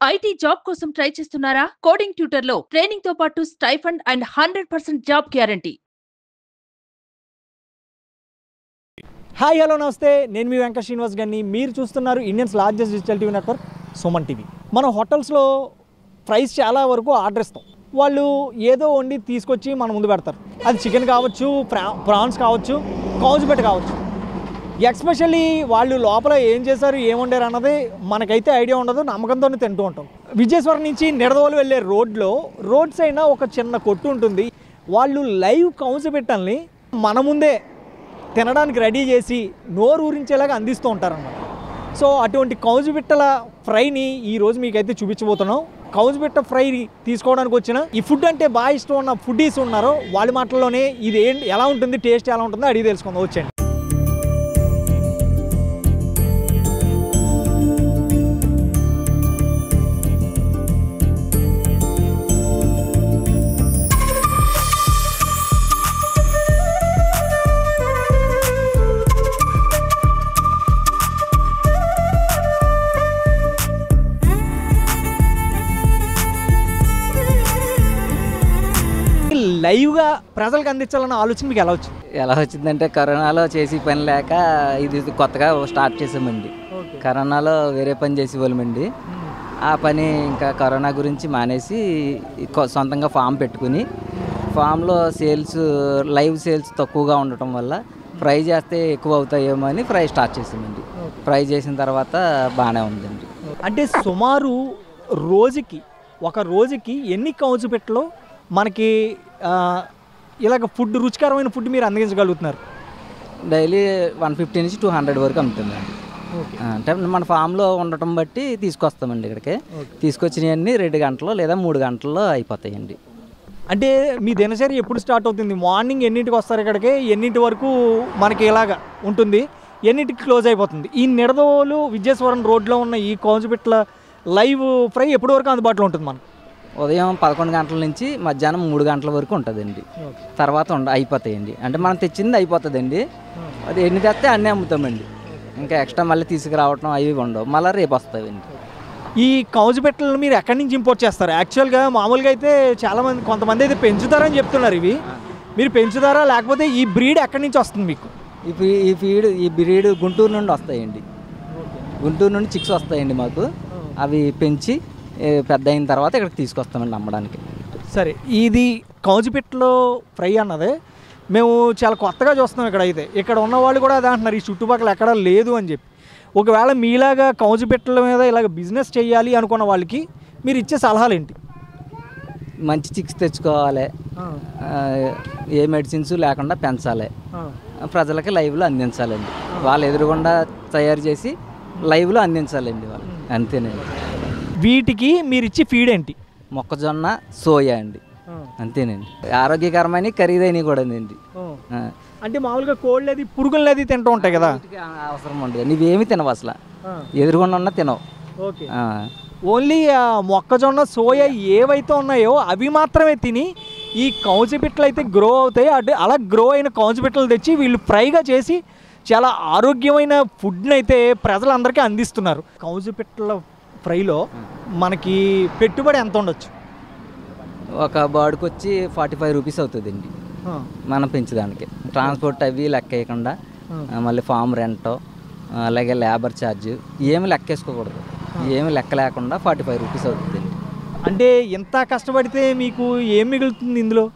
IT job కోసం try చేస్తున్నారా? Coding ట్యూటర్లో training తో పాటు stipend and 100% job guarantee. Hi hello నమస్తే, నేను మీ వెంకట శ్రీనివాస్ గారిని. మీరు చూస్తున్నారు Indians largest digital TV network Suman TV. మన హోటల్స్లో ఫ్రైస్ చాలా వరకు ఆర్డర్ ఇస్తాం. వాళ్ళు ఏదో వండి తీసుకొచ్చి మన ముందు పెడతారు. అది చికెన్ కావచ్చు, ప్రాన్స్ కావచ్చు, కౌజుబెట్ కావచ్చు. ఎస్పెషల్లీ వాళ్ళు లోపల ఏం చేశారు, ఏం వండారు అన్నది మనకైతే ఐడియా ఉండదు, నమ్మకంతోనే తింటూ ఉంటాం. విజయస్వరం నుంచి నిడదవోలు వెళ్ళే రోడ్ సైడ్ ఒక చిన్న కొట్టు ఉంటుంది. వాళ్ళు లైవ్ కౌజుబెట్టల్ని మన ముందే తినడానికి రెడీ చేసి నోరు ఊరించేలాగా అందిస్తూ ఉంటారన్నమాట. సో అటువంటి కౌజుబిట్టల ఫ్రైని ఈరోజు మీకైతే చూపించబోతున్నాం. కౌజుబిట్ట ఫ్రై తీసుకోవడానికి వచ్చిన ఈ ఫుడ్ అంటే బాగా ఇష్టం ఉన్న ఫుడ్డీస్ ఉన్నారో వాళ్ళ మాటల్లోనే ఇది ఎలా ఉంటుంది, టేస్ట్ ఎలా ఉంటుందో అడిగి తెలుసుకుందాం. వచ్చండి. లైవ్గా ప్రజలకు అందించాలన్న ఆలోచన మీకు ఎలా వచ్చిందంటే కరోనాలో చేసి పని లేక ఇది కొత్తగా స్టార్ట్ చేసామండి. కరోనాలో వేరే పని చేసేవాళ్ళమండి. ఆ పని ఇంకా కరోనా గురించి మానేసి సొంతంగా ఫామ్ పెట్టుకుని ఫామ్లో లైవ్ సేల్స్ తక్కువగా ఉండటం వల్ల ఫ్రై చేస్తే ఎక్కువ అవుతాయేమో అని ఫ్రై స్టార్ట్ చేసామండి. ఫ్రై చేసిన తర్వాత బాగానే ఉందండి. అంటే సుమారు ఒక రోజుకి ఎన్ని కౌజుబెట్టలో మనకి ఇలాగ ఫుడ్, రుచికరమైన ఫుడ్ మీరు అందించగలుగుతున్నారు? డైలీ 150 నుంచి 200 వరకు అమ్ముతుందండి. అంటే మన ఫామ్లో ఉండటం బట్టి తీసుకొస్తామండి. ఇక్కడికి తీసుకొచ్చినవన్నీ 2 గంటల్లో లేదా 3 గంటల్లో అయిపోతాయండి. అంటే మీ దినచర్య ఎప్పుడు స్టార్ట్ అవుతుంది? మార్నింగ్ ఎన్నింటికి వస్తారు ఇక్కడికి? ఎన్నింటి వరకు మనకి ఇలాగ ఉంటుంది? ఎన్నింటికి క్లోజ్ అయిపోతుంది? ఈ నిడదవోలు విజయస్వరం రోడ్లో ఉన్న ఈ కౌజుబెట్టల లైవ్ ఫ్రై ఎప్పటి వరకు అందుబాటులో ఉంటుంది మనకు? ఉదయం 11 గంటల నుంచి మధ్యాహ్నం 3 గంటల వరకు ఉంటుందండి. తర్వాత అయిపోతాయండి. అంటే మనం తెచ్చింది అయిపోతుందండి. అది ఎన్ని తెస్తే అన్నీ అమ్ముతామండి. ఇంకా ఎక్స్ట్రా మళ్ళీ తీసుకురావటం అవి ఉండవు, మళ్ళీ రేపు వస్తాయండి. ఈ కౌజుబెట్టలను మీరు ఎక్కడి నుంచి ఇంపోర్ట్ చేస్తారు? యాక్చువల్గా మామూలుగా అయితే కొంతమంది అయితే పెంచుతారని చెప్తున్నారు. ఇవి మీరు పెంచుతారా, లేకపోతే ఈ బ్రీడ్ ఎక్కడి నుంచి వస్తుంది మీకు? ఈ బ్రీడ్ గుంటూరు నుండి వస్తాయండి. గుంటూరు నుండి చిక్స్ వస్తాయండి మాకు. అవి పెంచి పెద్ద అయిన తర్వాత ఇక్కడికి తీసుకొస్తామండి అమ్మడానికి. సరే, ఇది కౌజుబెట్టలో ఫ్రై అన్నదే మేము చాలా కొత్తగా చూస్తున్నాం. ఇక్కడ ఉన్న వాళ్ళు కూడా అదే అంటున్నారు, ఈ చుట్టుపక్కల ఎక్కడా లేదు అని చెప్పి. ఒకవేళ మీలాగా కౌజుబెట్టల మీద ఇలాగ బిజినెస్ చేయాలి అనుకున్న వాళ్ళకి మీరు ఇచ్చే సలహాలు ఏంటి? మంచి చిక్స్ తెచ్చుకోవాలి, ఏ మెడిసిన్స్ లేకుండా పెంచాలి, ప్రజలకి లైవ్లో అందించాలండి. వాళ్ళు ఎదురుగుండా తయారు చేసి లైవ్లో అందించాలండి వాళ్ళు, అంతేనండి. వీటికి మీరు ఇచ్చే ఫీడ్ ఏంటి? మొక్కజొన్న, సోయా అండి, అంతేనండి. ఆరోగ్యకరమైన ఖరీదైనవి కూడా అండి. అంటే మామూలుగా కోళ్ళది, పురుగులది తింటూ ఉంటాయి కదా, అవసరం ఉండదు. నువ్వేమి తినవు అసలు, ఎదురుగుండా తినవు. ఓన్లీ మొక్కజొన్న, సోయా ఏవైతే ఉన్నాయో అవి మాత్రమే తిని ఈ కౌజుబెట్టలు అయితే గ్రో అవుతాయి. అలా గ్రో అయిన కౌజుబెట్టలు తెచ్చి వీళ్ళు ఫ్రైగా చేసి చాలా ఆరోగ్యమైన ఫుడ్ని అయితే ప్రజలందరికీ అందిస్తున్నారు. కౌజుబెట్టల ఫ్రైలో మనకి పెట్టుబడి ఎంత ఉండొచ్చు? ఒక బర్డ్కి వచ్చి 45 రూపీస్ అవుతుందండి మనం పెంచడానికి. ట్రాన్స్పోర్ట్ అవి లెక్క వేయకుండా, మళ్ళీ ఫామ్ రెంట్, అలాగే లేబర్ ఛార్జ్ ఏమి లెక్కేసుకోకూడదు. ఏమి లెక్క లేకుండా 45 రూపీస్ అవుతుందండి. అంటే ఎంత కష్టపడితే మీకు ఏం మిగులుతుంది ఇందులో?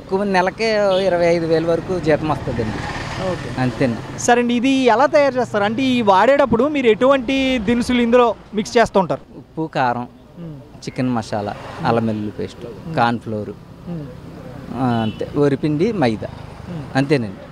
ఎక్కువ నెలకే 25,000 వరకు జీతం వస్తుందండి. అంతేండి. సరే అండి, ఇది ఎలా తయారు చేస్తారు? అంటే ఈ వాడేటప్పుడు మీరు ఎటువంటి దినుసులు ఇందులో మిక్స్ చేస్తూ ఉంటారు? ఉప్పు, కారం, చికెన్ మసాలా, అల్లం వెల్లుల్లి పేస్ట్, కార్న్ఫ్లోర్, అంతే, వరిపిండి, మైదా, అంతేనండి,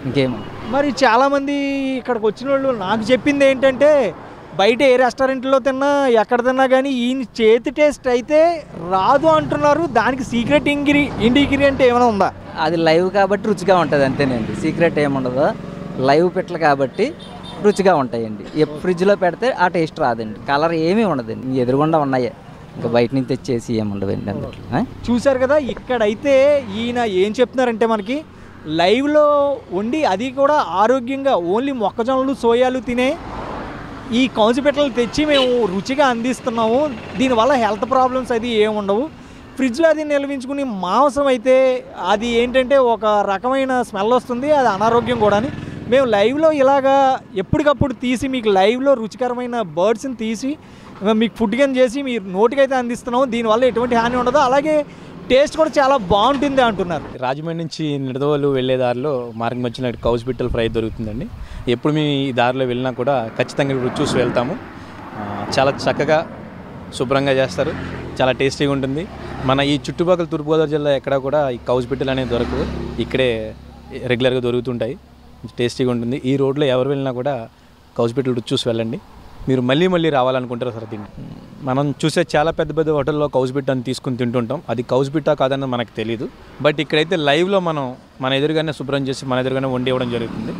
ఇంకేమో. మరి చాలామంది ఇక్కడికి వచ్చిన వాళ్ళు నాకు చెప్పింది ఏంటంటే, బయట ఏ రెస్టారెంట్లో తిన్నా, ఎక్కడ తిన్నా కానీ ఈయన చేతి టేస్ట్ అయితే రాదు అంటున్నారు. దానికి సీక్రెట్ ఇంగ్రీడియంట్ ఏమైనా ఉందా? అది లైవ్ కాబట్టి రుచిగా ఉంటుంది, అంతేనండి. సీక్రెట్ ఏముండదు, లైవ్ పెట్టలు కాబట్టి రుచిగా ఉంటాయండి. ఫ్రిడ్జ్లో పెడితే ఆ టేస్ట్ రాదండి, కలర్ ఏమీ ఉండదండి. ఎదురుగుండా ఉన్నాయే, ఇంకా బయట నుంచి తెచ్చేసి ఏముండవండి అందులో. చూశారు కదా, ఇక్కడైతే ఈయన ఏం చెప్తున్నారంటే మనకి లైవ్లో వండి, అది కూడా ఆరోగ్యంగా ఓన్లీ మొక్కజొన్నలు, సోయాలు తినే ఈ కౌజుపిట్టలు తెచ్చి మేము రుచిగా అందిస్తున్నాము, దీనివల్ల హెల్త్ ప్రాబ్లమ్స్ అది ఏముండవు. ఫ్రిడ్జ్లో అది నిల్వించుకుని మాంసం అయితే అది ఏంటంటే ఒక రకమైన స్మెల్ వస్తుంది, అది అనారోగ్యం కూడా. మేము లైవ్లో ఇలాగా ఎప్పటికప్పుడు తీసి మీకు లైవ్లో రుచికరమైన బర్డ్స్ని తీసి మీకు ఫుడ్ కింద చేసి మీరు నోటికైతే అందిస్తున్నాము. దీనివల్ల ఎటువంటి హాని ఉండదు, అలాగే టేస్ట్ కూడా చాలా బాగుంటుంది అంటున్నారు. రాజమండ్రి నుంచి నిడదవోలు వెళ్ళే దారిలో మార్గం వచ్చిన కౌజుపిట్టల ఫ్రై దొరుకుతుందండి. ఎప్పుడు మేము ఈ దారిలో వెళ్ళినా కూడా ఖచ్చితంగా రుచి చూసి వెళ్తాము. చాలా చక్కగా శుభ్రంగా చేస్తారు, చాలా టేస్టీగా ఉంటుంది. మన ఈ చుట్టుపక్కల తూర్పుగోదావరి జిల్లా ఎక్కడా కూడా ఈ కౌజుపిట్టలు అనేవి దొరకవు, ఇక్కడే రెగ్యులర్గా దొరుకుతుంటాయి, టేస్టీగా ఉంటుంది. ఈ రోడ్లో ఎవరు వెళ్ళినా కూడా కౌజుపిట్టలు రుచి చూసి వెళ్ళండి, మీరు మళ్ళీ మళ్ళీ రావాలనుకుంటారు సార్. దీన్ని మనం చూసే చాలా పెద్ద పెద్ద హోటల్లో కౌజుపిట్టని తీసుకుని తింటుంటాం, అది కౌజుపిట్ట కాదన్నది మనకు తెలియదు. బట్ ఇక్కడైతే లైవ్లో మన ఎదురుగానే శుభ్రం చేసి మన ఎదురుగానే వండి ఇవ్వడం జరుగుతుంది.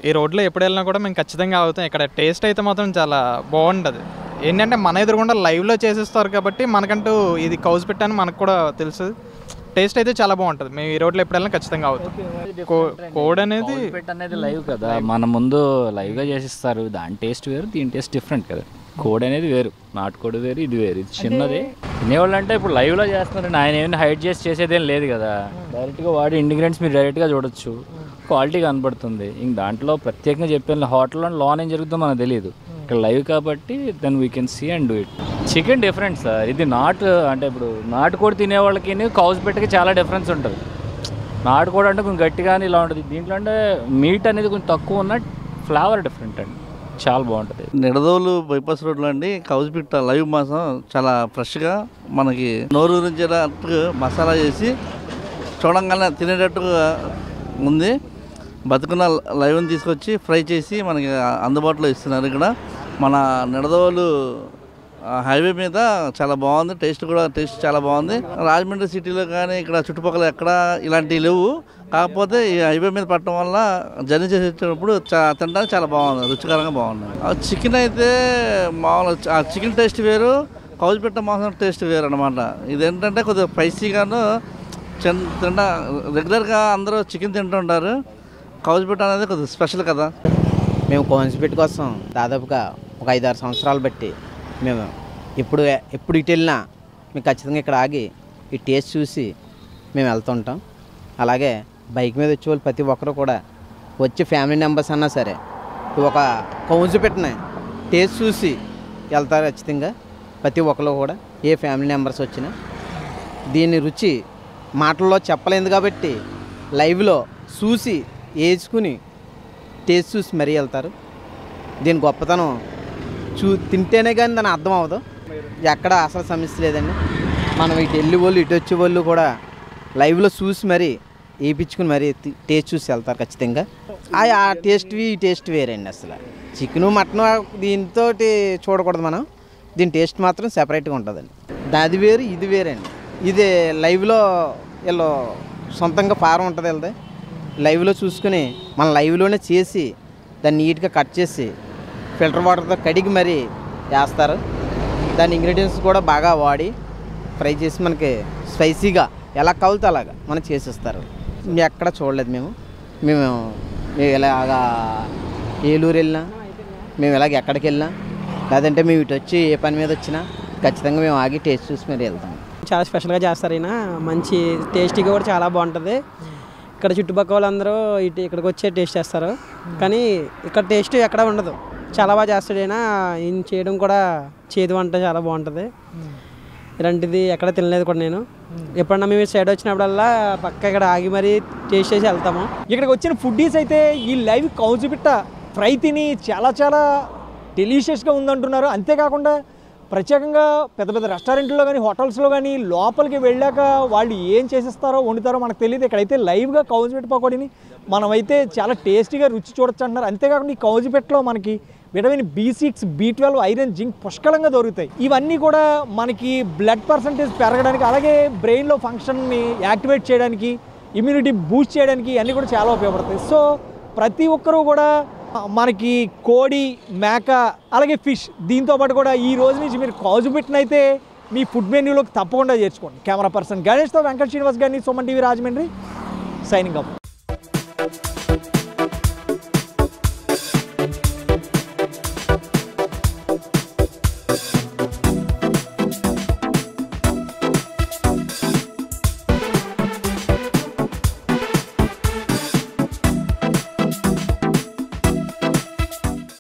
ఈ రోడ్లో ఎప్పుడు వెళ్ళినా కూడా మేము ఖచ్చితంగా అవుతాం. ఇక్కడ టేస్ట్ అయితే మాత్రం చాలా బాగుంటుంది. ఏంటంటే మన ఎదురుగుండా లైవ్లో చేసేస్తారు కాబట్టి మనకంటూ ఇది కౌజుపిట్ట అని మనకు కూడా తెలుసు. టేస్ట్ అయితే చాలా బాగుంటుంది. మేము ఈ రోడ్లో ఎప్పుడు వెళ్ళినా ఖచ్చితంగా అవుతాం. కోడ్ అనేది లైవ్ కదా, మన ముందు లైవ్గా చేసిస్తారు, దాని టేస్ట్ వేరు, దీని టేస్ట్ డిఫరెంట్ కదా. కోడ్ అనేది వేరు, నాటుకోడి వేరు, ఇది వేరు, ఇది చిన్నది. తినేవాళ్ళు అంటే ఇప్పుడు లైవ్లో చేస్తున్నారండి, ఆయన ఏమైనా హైడ్ చేసి చేసేదేం లేదు కదా. డైరెక్ట్గా వాడి ఇంగ్రీడియంట్స్ మీరు డైరెక్ట్గా చూడొచ్చు, క్వాలిటీ కనబడుతుంది. ఇంక దాంట్లో ప్రత్యేకంగా చెప్పాను, హోటల్లో లోన్ ఏం జరుగుతుందో మనకు తెలియదు, ఇక్కడ లైవ్ కాబట్టి then we can see and do it. Chicken different sir, ఇది అంటే ఇప్పుడు నాటుకోడి తినే వాళ్ళకి కౌజుపిట్టకి చాలా డిఫరెన్స్ ఉంటుంది. నాటుకోడి అంటే కొంచెం గట్టిగానే ఇలా ఉంటుంది, దీంట్లో అంటే మీట్ అనేది కొంచెం తక్కువ ఉన్న ఫ్లేవర్ డిఫరెంట్ అండి, చాలా బాగుంటుంది. నిడదవోలు బైపాస్ రోడ్లో అండి కౌజుపిట్ట లైవ్ మాంసం చాలా ఫ్రెష్గా మనకి నోరు రుంచేటట్టు మసాలా చేసి చూడంగానే తినేటట్టుగా ఉంది. బతుకున్న లైవ్ని తీసుకొచ్చి ఫ్రై చేసి మనకి అందుబాటులో ఇస్తున్నారు. ఇక్కడ మన నిడదవోలు హైవే మీద చాలా బాగుంది, టేస్ట్ చాలా బాగుంది. రాజమండ్రి సిటీలో కానీ ఇక్కడ చుట్టుపక్కల ఎక్కడ ఇలాంటివి లేవు, కాకపోతే ఈ హైవే మీద పట్టడం వల్ల జర్నీ చేసి వచ్చేటప్పుడు తినడానికి చాలా బాగుంది, రుచికరంగా బాగుంది. చికెన్ అయితే మామూలుగా చికెన్ టేస్ట్ వేరు, కౌజుపిట్ట మాంసం టేస్ట్ వేరు అనమాట. ఇదేంటంటే కొద్దిగా స్పైసీగాను రెగ్యులర్గా అందరూ చికెన్ తింటుంటారు, కౌజుపిట్ట అనేది కొద్దిగా స్పెషల్ కదా. మేము కౌజుపిట్ట కోసం దాదాపుగా ఒక 5-6 సంవత్సరాలు బట్టి మేము ఎప్పుడు ఇటు వెళ్ళినా మేము ఖచ్చితంగా ఇక్కడ ఆగి ఈ టేస్ట్ చూసి మేము వెళ్తుంటాం. అలాగే బైక్ మీద వచ్చే వాళ్ళు ప్రతి ఒక్కరు కూడా వచ్చి ఫ్యామిలీ మెంబర్స్ అన్నా సరే ఒక కౌజుపిట్టని టేస్ట్ చూసి వెళ్తారు ఖచ్చితంగా. ప్రతి ఒక్కరు కూడా ఏ ఫ్యామిలీ మెంబర్స్ వచ్చినా దీని రుచి మాటల్లో చెప్పలేదు కాబట్టి లైవ్లో చూసి వేసుకుని టేస్ట్ చూసి మరీ వెళ్తారు. దీని గొప్పతనం తింటేనే కానీ దాని అర్థం అవ్వదు, ఎక్కడ అసలు సమస్య లేదండి. మనం ఇటు వెళ్ళి వాళ్ళు ఇటు వచ్చే వాళ్ళు కూడా లైవ్లో చూసి మరీ వేయించుకుని మరీ టేస్ట్ చూసి వెళ్తారు ఖచ్చితంగా. ఆ టేస్ట్వి ఈ టేస్ట్ వేరండి. అసలు చికెను మటను దీంతో చూడకూడదు మనం, దీని టేస్ట్ మాత్రం సెపరేట్గా ఉంటుందండి. అది వేరు ఇది వేరండి. ఇది లైవ్లో వీళ్ళు సొంతంగా ఫారం ఉంటుంది వీళ్ళది, లైవ్లో చూసుకుని మనం లైవ్లోనే చేసి దాన్ని నీట్గా కట్ చేసి ఫిల్టర్ వాటర్తో కడిగి మరీ వేస్తారు. దాని ఇంగ్రీడియంట్స్ కూడా బాగా వాడి ఫ్రై చేసి మనకి స్పైసీగా ఎలా కావాలితే అలాగా మనం చేసిస్తారు. ఎక్కడ చూడలేదు మేము ఇలాగా ఏలూరు వెళ్ళినా, మేము ఇలాగ ఎక్కడికి వెళ్ళినా, లేదంటే మేము ఇటు వచ్చి ఏ పని మీద వచ్చినా ఖచ్చితంగా మేము ఆగి టేస్ట్ చూసి మరి వెళ్తాం. చాలా స్పెషల్గా చేస్తారు ఈయన, మంచి టేస్టీగా కూడా చాలా బాగుంటుంది. ఇక్కడ చుట్టుపక్కల వాళ్ళందరూ ఇక్కడికి వచ్చే టేస్ట్ చేస్తారు, కానీ ఇక్కడ టేస్ట్ ఎక్కడ ఉండదు. చాలా బాగా చేస్తాడు ఈయన చేయడం కూడా, చేదు వంట చాలా బాగుంటుంది. ఇలాంటిది ఎక్కడ తినలేదు కూడా నేను. ఎప్పుడన్నా మేము సైడ్ వచ్చినప్పుడల్లా పక్క ఇక్కడ ఆగి మరీ టేస్ట్ చేసి వెళ్తాము. ఇక్కడికి వచ్చిన ఫుడ్డీస్ అయితే ఈ లైవ్ కౌజుపిట్ట ఫ్రై తిని చాలా చాలా డెలీషియస్గా ఉందంటున్నారు. అంతేకాకుండా ప్రత్యేకంగా పెద్ద పెద్ద రెస్టారెంట్లో కానీ హోటల్స్లో కానీ లోపలికి వెళ్ళాక వాళ్ళు ఏం చేసిస్తారో వండుతారో మనకు తెలియదు. ఇక్కడైతే లైవ్గా కౌజుపిట్ట పకోడీని మనమైతే చాలా టేస్టీగా రుచి చూడొచ్చు అంటున్నారు. అంతేకాకుండా ఈ కౌజుపిట్టలో మనకి vitamin B6, B12, iron, zinc పుష్కలంగా దొరుకుతాయి. ఇవన్నీ కూడా మనకి బ్లడ్ పర్సంటేజ్ పెరగడానికి, అలాగే బ్రెయిన్లో ఫంక్షన్ని యాక్టివేట్ చేయడానికి, ఇమ్యూనిటీ బూస్ట్ చేయడానికి ఇవన్నీ కూడా చాలా ఉపయోగపడతాయి. సో ప్రతి ఒక్కరూ కూడా మనకి కోడి, మేక, అలాగే ఫిష్, దీంతోపాటు కూడా ఈ రోజు నుంచి మీరు కౌజుపిట్టనైతే మీ ఫుడ్ మెన్యూలోకి తప్పకుండా చేర్చుకోండి. కెమెరా పర్సన్ గణేష్తో వెంకట శ్రీనివాస్ గారిని, Suman TV Rajahmundry, signing up.